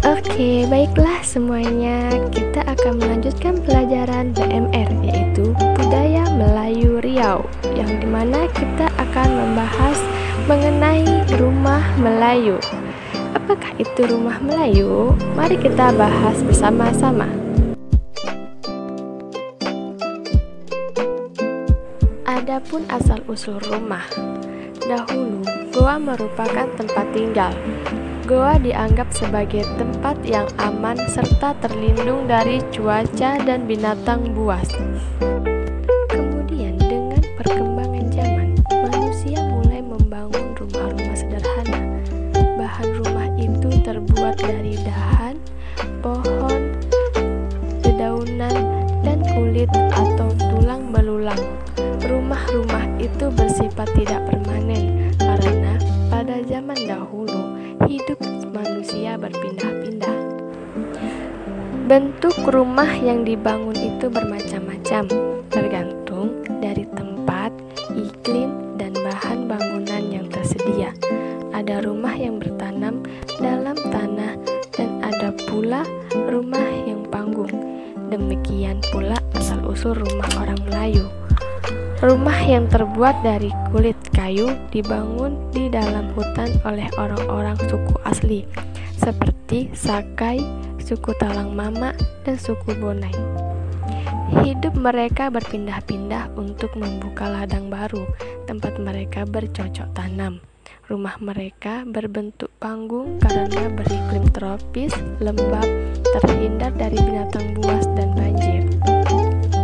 Oke, baiklah semuanya, kita akan melanjutkan pelajaran BMR, yaitu Budaya Melayu Riau, yang dimana kita akan membahas mengenai rumah Melayu. Apakah itu rumah Melayu? Mari kita bahas bersama-sama. Adapun asal-usul rumah. Dahulu, goa merupakan tempat tinggal. Goa dianggap sebagai tempat yang aman serta terlindung dari cuaca dan binatang buas. Kemudian dengan perkembangan zaman, manusia mulai membangun rumah-rumah sederhana. Bahan rumah itu terbuat dari dahan, pohon, dedaunan, dan kulit atau tulang belulang. Rumah-rumah itu bersifat tidak permanen karena pada zaman dahulu hidup manusia berpindah-pindah. Bentuk rumah yang dibangun itu bermacam-macam, tergantung dari tempat, iklim, dan bahan bangunan yang tersedia. Ada rumah yang bertanam dalam tanah dan ada pula rumah yang panggung. Demikian pula asal-usul rumah orang Melayu. Rumah yang terbuat dari kulit kayu dibangun di dalam hutan oleh orang-orang suku asli, seperti Sakai, suku Talang Mama, dan suku Bonai. Hidup mereka berpindah-pindah untuk membuka ladang baru, tempat mereka bercocok tanam. Rumah mereka berbentuk panggung karena beriklim tropis, lembab, terhindar dari binatang buas dan banjir.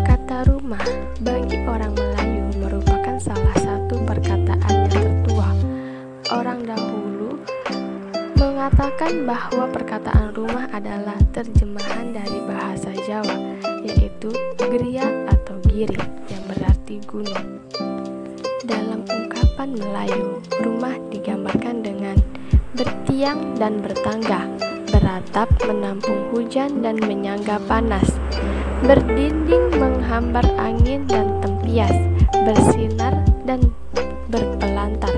Kata rumah bagi orang Melayu merupakan salah satu perkataan yang tertua. Orang dahulu mengatakan bahwa perkataan rumah adalah terjemahan dari bahasa Jawa, yaitu gria atau giri, yang berarti gunung. Dalam ungkapan Melayu, rumah digambarkan dengan bertiang dan bertangga, beratap menampung hujan dan menyangga panas, berdinding menghambar angin dan tempias, bersinar dan berpelantar,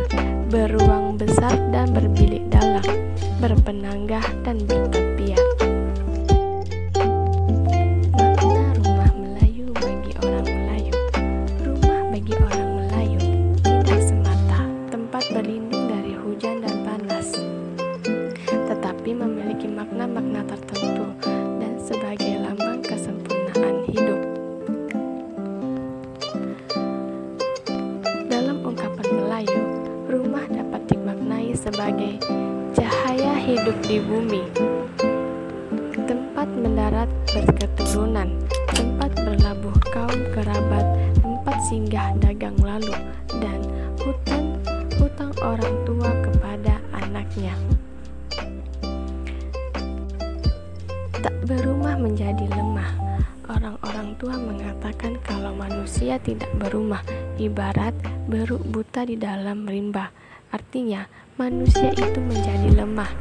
beruang besar dan berbilik dalam, berpenanggah dan bertepian. Makna rumah Melayu bagi orang Melayu. Rumah bagi orang Melayu tidak semata tempat berlindung dari hujan dan panas, tetapi memiliki makna-makna tertentu dan sebagai lambang kesempurnaan hidup. Dalam ungkapan Melayu, rumah dapat dimaknai sebagai cahaya hidup di bumi, tempat mendarat berketurunan, tempat berlabuh kaum kerabat, tempat singgah dagang lalu, dan hutang orang tua kepada anaknya. Tak berumah menjadi lemah. Orang-orang tua mengatakan kalau manusia tidak berumah, ibarat beruk buta di dalam rimba. Artinya, manusia itu menjadi lemah,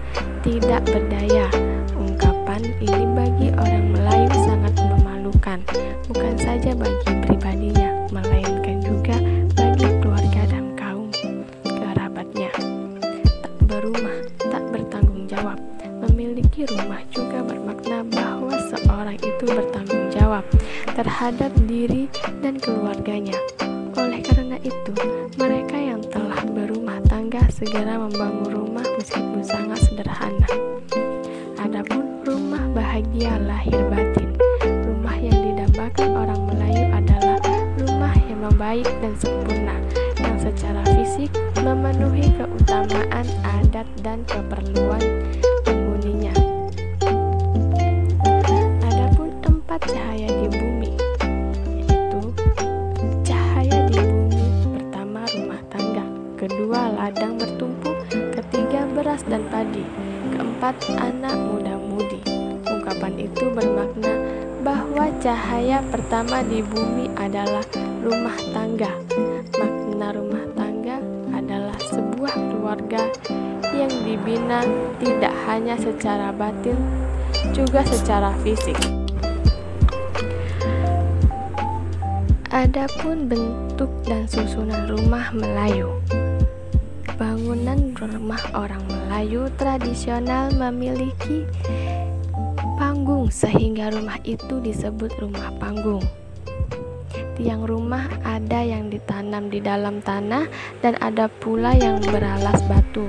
tidak berdaya. Ungkapan ini bagi orang Melayu sangat memalukan, bukan saja bagi pribadinya, melainkan juga bagi keluarga dan kaum kerabatnya. Tak berumah, tak bertanggung jawab. Memiliki rumah juga bermakna bahwa seorang itu bertanggung jawab terhadap diri dan keluarganya. Oleh karena itu, mereka yang telah berumah tangga segera membangun rumah meskipun sangat sederhana. Adapun rumah bahagia lahir batin, rumah yang didambakan orang Melayu adalah rumah yang membaik dan sempurna, yang secara fisik memenuhi keutamaan adat dan keperluan penghuninya. Adapun empat cahaya di bumi, yaitu cahaya di bumi pertama rumah tangga, kedua ladang bertumpu, ketiga beras dan padi, keempat 4 anak muda-mudi. Ungkapan itu bermakna bahwa cahaya pertama di bumi adalah rumah tangga. Makna rumah tangga adalah sebuah keluarga yang dibina tidak hanya secara batin, juga secara fisik. Adapun bentuk dan susunan rumah Melayu. Bangunan rumah orang Melayu tradisional memiliki panggung sehingga rumah itu disebut rumah panggung. Tiang rumah ada yang ditanam di dalam tanah dan ada pula yang beralas batu.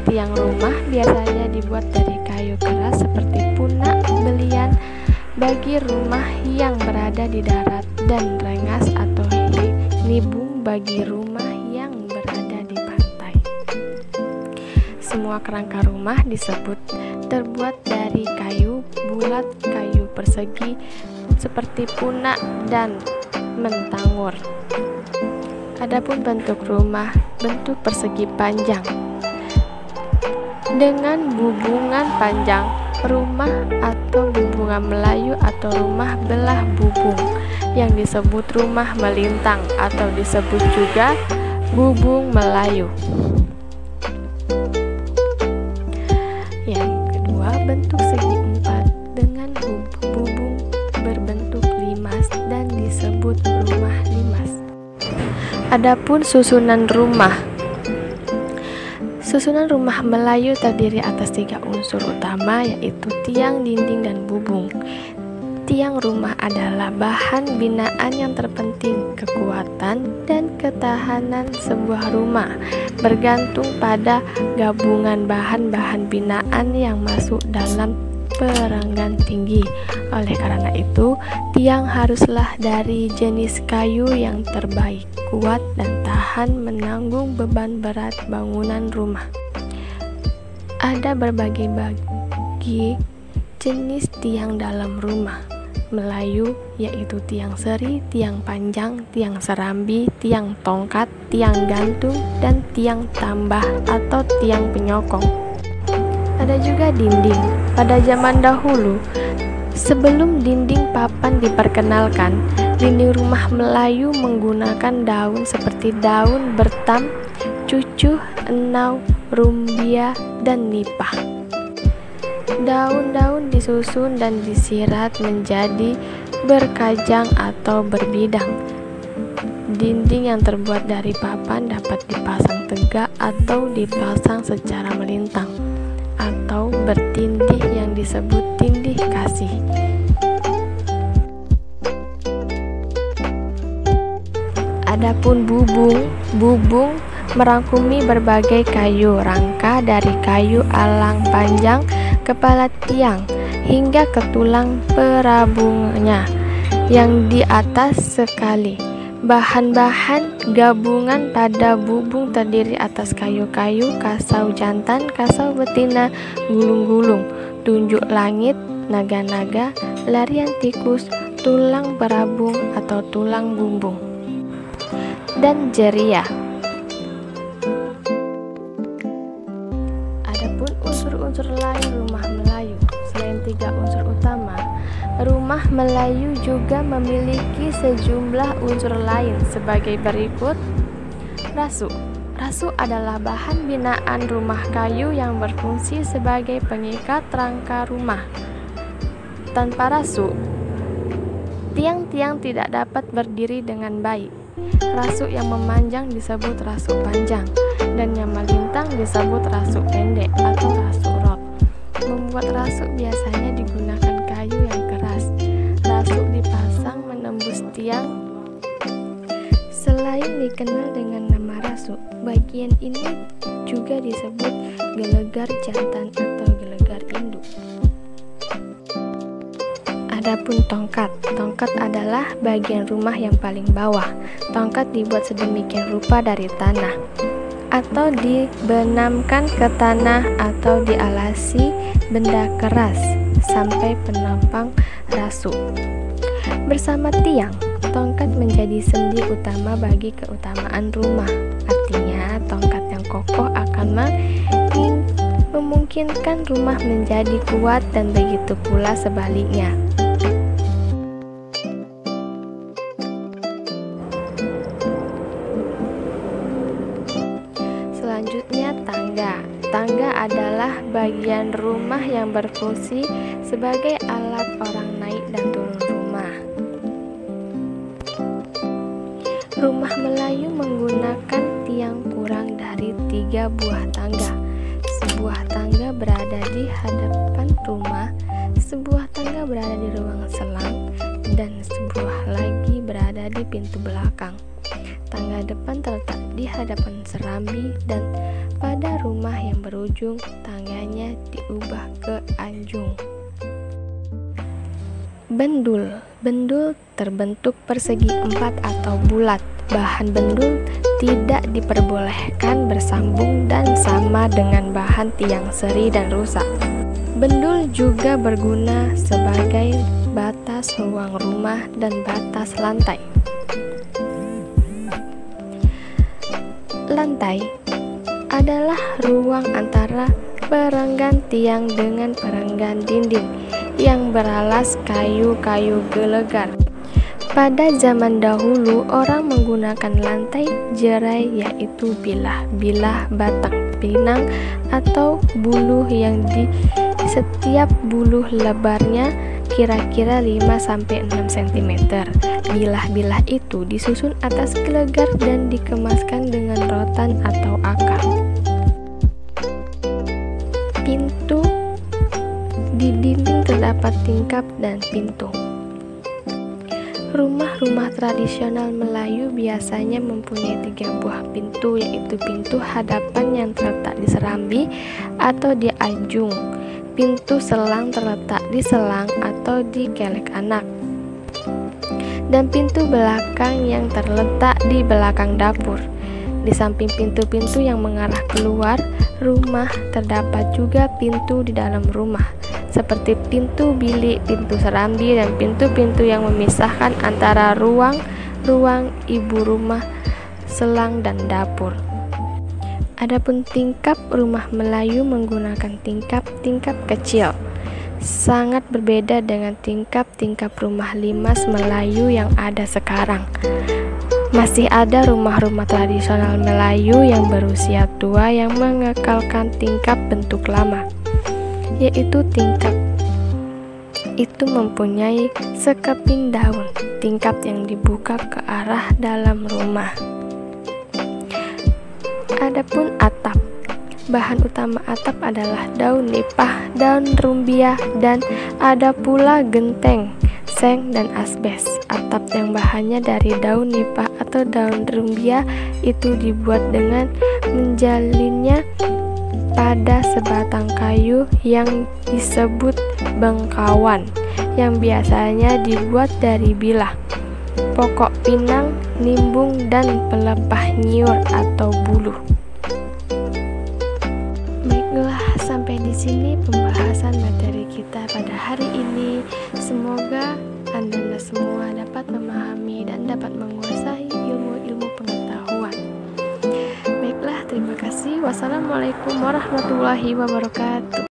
Tiang rumah biasanya dibuat dari kayu keras seperti punak, belian bagi rumah yang berada di darat dan rengas atau nibung bagi rumah yang berada di pantai. Semua kerangka rumah disebut terbuat dari kayu bulat, kayu persegi seperti punak dan mentangur. Adapun bentuk rumah, bentuk persegi panjang dengan bubungan panjang. Rumah atau bubungan Melayu atau rumah belah bubung yang disebut rumah melintang atau disebut juga bubung Melayu. Yang kedua, bentuk segi empat dengan bubung berbentuk limas dan disebut rumah limas. Adapun susunan rumah. Susunan rumah Melayu terdiri atas 3 unsur utama, yaitu tiang, dinding, dan bubung. Tiang rumah adalah bahan binaan yang terpenting. Kekuatan dan ketahanan sebuah rumah bergantung pada gabungan bahan-bahan binaan yang masuk dalam perenggan tinggi. Oleh karena itu, tiang haruslah dari jenis kayu yang terbaik, kuat dan tahan menanggung beban berat bangunan rumah. Ada berbagai jenis tiang dalam rumah Melayu, yaitu tiang seri, tiang panjang, tiang serambi, tiang tongkat, tiang gantung, dan tiang tambah atau tiang penyokong. Ada juga dinding. Pada zaman dahulu, sebelum dinding papan diperkenalkan, dinding rumah Melayu menggunakan daun seperti daun bertam, cucuh, enau, rumbia, dan nipah. Daun-daun disusun dan disirat menjadi berkajang atau berbidang. Dinding yang terbuat dari papan dapat dipasang tegak atau dipasang secara melintang atau bertindih yang disebut tindih kasih. Adapun bubung merangkumi berbagai kayu rangka dari kayu alang panjang kepala tiang hingga ke tulang perabungnya yang di atas sekali. Bahan-bahan gabungan pada bubung terdiri atas kayu-kayu, kasau jantan, kasau betina, gulung-gulung, tunjuk langit, naga-naga, larian tikus, tulang berabung atau tulang bumbung, dan jeria. Adapun unsur-unsur lain rumah Melayu, selain 3 unsur utama, rumah Melayu juga memiliki sejumlah unsur lain sebagai berikut. Rasuk. Rasuk adalah bahan binaan rumah kayu yang berfungsi sebagai pengikat rangka rumah. Tanpa rasuk, tiang-tiang tidak dapat berdiri dengan baik. Rasuk yang memanjang disebut rasuk panjang, dan yang melintang disebut rasuk pendek atau rasuk rot. Membuat rasuk biasanya digunakan kayu yang keras. Rasuk dipasang menembus tiang. Selain dikenal dengan nama rasuk, bagian ini juga disebut gelegar jantan atau gelegar induk. Adapun tongkat. Tongkat adalah bagian rumah yang paling bawah. Tongkat dibuat sedemikian rupa dari tanah, atau dibenamkan ke tanah atau dialasi benda keras sampai penopang rasuk. Bersama tiang, tongkat menjadi sendi utama bagi keutamaan rumah. Artinya, tongkat yang kokoh akan memungkinkan rumah menjadi kuat dan begitu pula sebaliknya. Selanjutnya tangga. Tangga adalah bagian rumah yang berfungsi sebagai alat orang naik dan turun rumah. Rumah Melayu menggunakan tiang kurang dari 3 buah tangga. Sebuah tangga berada di hadapan rumah, sebuah tangga berada di ruang selang, dan sebuah lagi berada di pintu belakang. Tangga depan terletak di hadapan serambi dan pada rumah yang berujung tangganya diubah ke anjung. Bendul. Bendul terbentuk persegi 4 atau bulat. Bahan bendul tidak diperbolehkan bersambung dan sama dengan bahan tiang seri dan rusak. Bendul juga berguna sebagai batas ruang rumah dan batas lantai. Lantai adalah ruang antara perenggan tiang dengan perenggan dinding yang beralas kayu-kayu gelegar. Pada zaman dahulu, orang menggunakan lantai jerai yaitu bilah batang pinang atau buluh yang di setiap buluh lebarnya kira-kira 5-6 cm. Bilah-bilah itu disusun atas gelegar dan dikemaskan dengan rotan atau akar. Pintu. Di dinding terdapat tingkap dan pintu. Rumah-rumah tradisional Melayu biasanya mempunyai 3 buah pintu, yaitu pintu hadapan yang terletak di serambi atau di anjung, pintu selang terletak di selang atau di kelek anak, dan pintu belakang yang terletak di belakang dapur. Di samping pintu-pintu yang mengarah keluar rumah, terdapat juga pintu di dalam rumah, seperti pintu bilik, pintu serambi, dan pintu-pintu yang memisahkan antara ruang ibu rumah, selang, dan dapur. Adapun tingkap, rumah Melayu menggunakan tingkap kecil. Sangat berbeda dengan tingkap rumah limas Melayu yang ada sekarang. Masih ada rumah-rumah tradisional Melayu yang berusia tua yang mengekalkan tingkap bentuk lama, yaitu tingkap itu mempunyai sekeping daun tingkap yang dibuka ke arah dalam rumah. Adapun atap, bahan utama atap adalah daun nipah, daun rumbia, dan ada pula genteng, seng, dan asbes. Atap yang bahannya dari daun nipah atau daun rumbia itu dibuat dengan menjalinnya pada sebatang kayu yang disebut bengkawan, yang biasanya dibuat dari bilah, pokok pinang, nimbung, dan pelepah nyiur atau buluh. Baiklah, sampai di sini pembahasan materi kita pada hari ini. Semoga Anda semua dapat memahami dan dapat menguasai ilmu-ilmu pengetahuan. Baiklah, terima kasih. Wassalamualaikum warahmatullahi wabarakatuh.